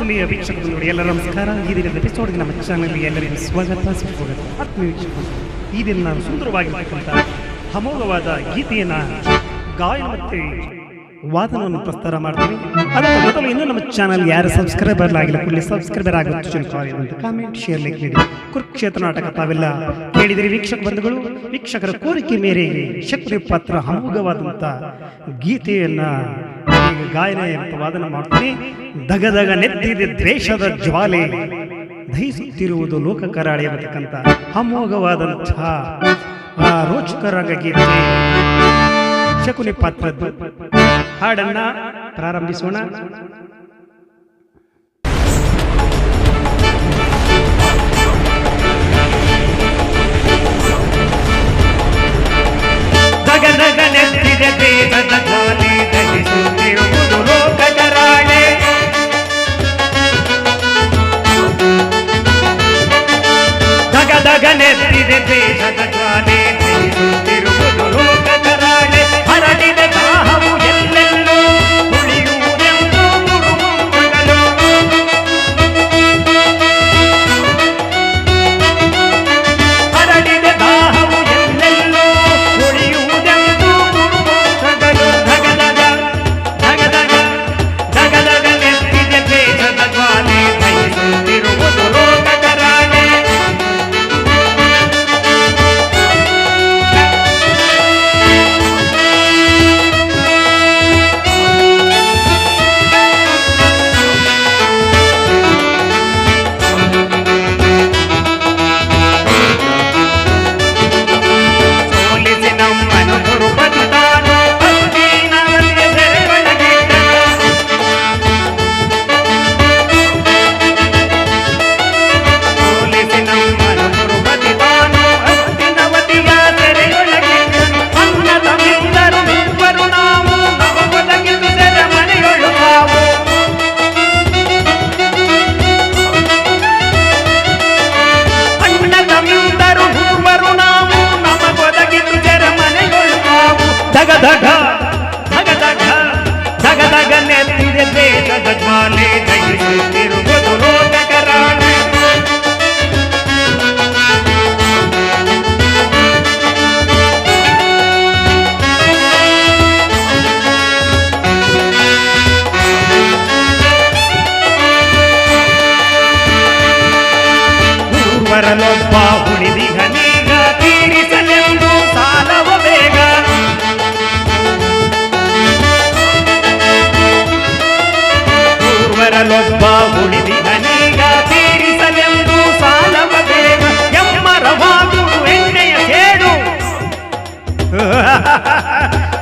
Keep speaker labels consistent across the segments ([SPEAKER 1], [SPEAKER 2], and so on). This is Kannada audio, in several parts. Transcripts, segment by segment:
[SPEAKER 1] ಆತ್ಮೀಯ ವೀಕ್ಷಕರು ನೋಡಿ, ಎಲ್ಲರ ನಮಸ್ಕಾರ. ಈ ದಿನದ ಎಪಿಸೋಡ್ಗೆ ನಮ್ಮ ಚಾನಲ್ಗೆ ಎಲ್ಲರಿಗೂ ಸ್ವಾಗತ ಸುಸ್ವಾಗತ. ಆತ್ಮೀಯ ವೀಕ್ಷಕರು, ಈ ದಿನ ನಾನು ಸುಂದರವಾಗಿರ್ತಕ್ಕಂಥ ಅಮೋಘವಾದ ಗೀತೆಯನ್ನು ಗಾಯನ ಮತ್ತು ವಾದನವನ್ನು ಪ್ರಸ್ತಾರ ಮಾಡ್ತೀನಿ. ಅದಕ್ಕೆ ಮೊದಲು ಇನ್ನೂ ನಮ್ಮ ಚಾನಲ್ ಯಾರು ಸಬ್ಸ್ಕ್ರೈಬರ್ ಆಗಿಲ್ಲ, ಕೂಡಲೇ ಸಬ್ಸ್ಕ್ರೈಬರ್ ಆಗುತ್ತೆ ಅಂತ ಕಾಮೆಂಟ್ ಶೇರ್ ಲೈಕ್ ನೀಡಿ. ಕುರುಕ್ಷೇತ್ರ ನಾಟಕ ತಾವೆಲ್ಲ ಕೇಳಿದಿರಿ ವೀಕ್ಷಕ ಬಂಧುಗಳು. ವೀಕ್ಷಕರ ಕೋರಿಕೆ ಮೇರೆಗೆ ಶಕ್ತಿ ಪಾತ್ರ ಅಮೋಘವಾದಂಥ ಗೀತೆಯನ್ನ ಗಾಯನ ಮತ್ತು ವಾದನ ಮಾಡ್ತೀನಿ. ದಗದಗ ನೆತ್ತಿದೆ ದ್ವೇಷದ ಜ್ವಾಲೆ, ದಹಿಸುತ್ತಿರುವುದು ಲೋಕ ಕರಾಳಿ ಅನ್ನತಕ್ಕಂಥ ಅಮೋಘವಾದಂತಹ ರೋಚಕರ ಗೀತೆ ಶಕುನಿ ಪಾತ್ರದ್ದು ಹಾಡನ್ನ ಪ್ರಾರಂಭಿಸೋಣ. ದಗದಗ ನೆತ್ತಿದೆ ದ್ವೇಷದ ಜ್ವಾಲೆ, ದಹಿಸುತ್ತಿರುವುದು ಲೋಕ ಕರಾಳೆ. ದಗದಗ ನೆತ್ತಿದೆ ದ್ವೇಷದ ಜ್ವಾಲೆ, ದಹಿಸುತ್ತಿರುವುದು ಲೋಕ ಕರಾಳೆ. ಹರಡಿದ ದಾಹವು ಎಲ್ಲೆಲ್ಲೂ ಉಳಿಯುವುದೆಂದು ಗುರುಮಂತ್ರಗಳು. ಹರಡಿದ ದಾಹವು ಎಲ್ಲೆಲ್ಲೂ ಉಳಿಯುವುದೆಂದು ಗುರುಮಂತ್ರಗಳು. ದಗದಗ ದಗದಗ ದಗದಗ ನೆತ್ತಿದೆ ದ್ವೇಷದ ಜ್ವಾಲೆ, ದಹಿಸುತ್ತಿರುವುದು ಲೋಕ ಕರಾಳೆ. ದಗದಗ ದಗದಗ ದಗದಗ ನೆತ್ತಿದೆ ದ್ವೇಷದ ಜ್ವಾಲೆ, ದಹಿಸುತ್ತಿರುವುದು ಲೋಕ ಕರಾಳೆ. ಊರ್ವರನೊಬ್ಬ ಉಳಿದಿಗನೀಗ, ತೀರಿಸಲೆಂದು ಸಾಲವ ಬೇಗ. ಊರ್ವರನೊಬ್ಬ ಉಳಿದಿಗನೀಗ, ತೀರಿಸಲೆಂದು ಸಾಲವ ಬೇಗ. ಎಮ್ಮರವಾಗುವುದು ಎಣ್ಣೆಯ ಸೇಡು,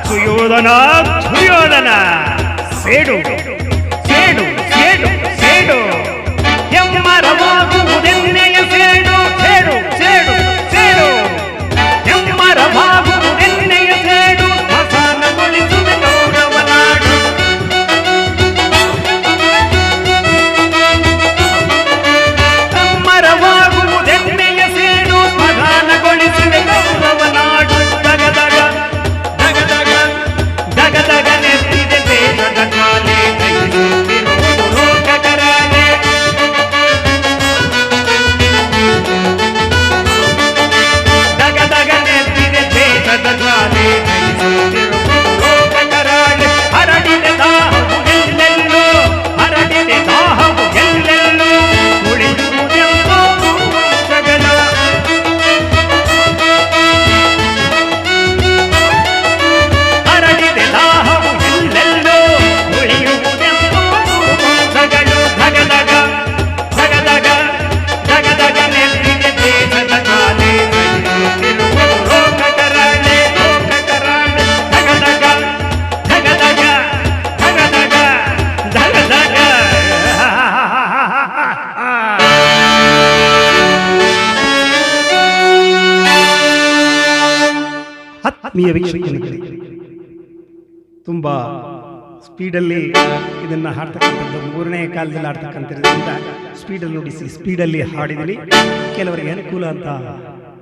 [SPEAKER 1] ಸುಯೋಧನ ಸುಯೋಧನ ಸೇಡು ಸೇಡು ಸೇಡು ಸೇಡು. ಎಮ್ಮರವಾಗುವುದೆಣ್ಣೆಯ ಸೇಡು, ಸೇಡು ಸೇಡು ಸೇಡು. ಎಮ್ಮರವಾಗುವುದೆಣ್ಣೆಯ ಸೇಡು, ಮಸಾನಗೊಳಿಸುವ ಗೌರವ ನಾಡು. ಎಮ್ಮರವಾಗುವುದೆಣ್ಣೆಯ ಸೇಡು, ಮಸಾನಗೊಳಿಸುವ ಗೌರವ ನಾಡು. ದಗದಗ ದಗದಗ ದಗದಗ ನೆತ್ತಿದೆ ದ್ವೇಷದ ಜ್ವಾಲೆ, ದಹಿಸುತ್ತಿರುವುದು ಲೋಕ ಕರಾಳೆ. ದಗದಗ ನೆತ್ತಿದೆ ದ್ವೇಷದ ಜ್ವಾಲೆ, ದಹಿಸುತ್ತಿರುವುದು ಲೋಕ ಕರಾಳೆ. ಹರಡಿದ ದಾಹವು ಎಲ್ಲೆಲ್ಲೂ, ಹರಡಿದ ದಾಹವು ಎಲ್ಲೆಲ್ಲೂ ಉಳಿಯುವುದೆಂದು ಗುರುವಂಶಗಳು. ಹರಡಿದ ದಾಹವು ಎಲ್ಲೆಲ್ಲೂ ಉಳಿಯುವುದೆಂದು ಗುರುವಂಶಗಳು. ದಗದಗ ದಗದಗ ದಗದಗ ನೆತ್ತಿದೆ ದ್ವೇಷದ ಜ್ವಾಲೆ, ದಹಿಸುತ್ತಿರುವುದು ಲೋಕ ಕರಾಳೆ, ಲೋಕ ಕರಾಳೆ. ದಗದಗ ದಗದಗ ದಗದಗ ದಗದಗ. ಆತ್ಮೀಯ ವೀಕ್ಷಕರಿಗೆ, ತುಂಬ ಸ್ಪೀಡಲ್ಲಿ ಇದನ್ನು ಹಾಡ್ತಕ್ಕಂಥದ್ದು, ಮೂರನೇ ಕಾಲದಲ್ಲಿ ಹಾಡ್ತಕ್ಕಂಥದ್ರಿಂದ ಸ್ಪೀಡಲ್ಲಿ ನುಡಿಸಿ ಸ್ಪೀಡಲ್ಲಿ ಹಾಡಿದ್ದೀನಿ. ಕೆಲವರಿಗೆ ಅನುಕೂಲ ಅಂತ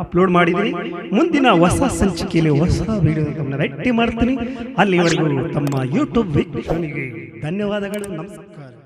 [SPEAKER 1] ಅಪ್ಲೋಡ್ ಮಾಡಿದ್ದೀನಿ. ಮುಂದಿನ ಹೊಸ ಸಂಚಿಕೆಯಲ್ಲಿ ಹೊಸ ವಿಡಿಯೋ ತಮ್ಮನ್ನ ಭೇಟಿ ಮಾಡ್ತೀನಿ. ಅಲ್ಲಿವರೆಗೂ ತಮ್ಮ ಯೂಟ್ಯೂಬ್ ವೀಕ್ಷಕನಿಗೆ ಧನ್ಯವಾದಗಳು. ನಮಸ್ಕಾರ.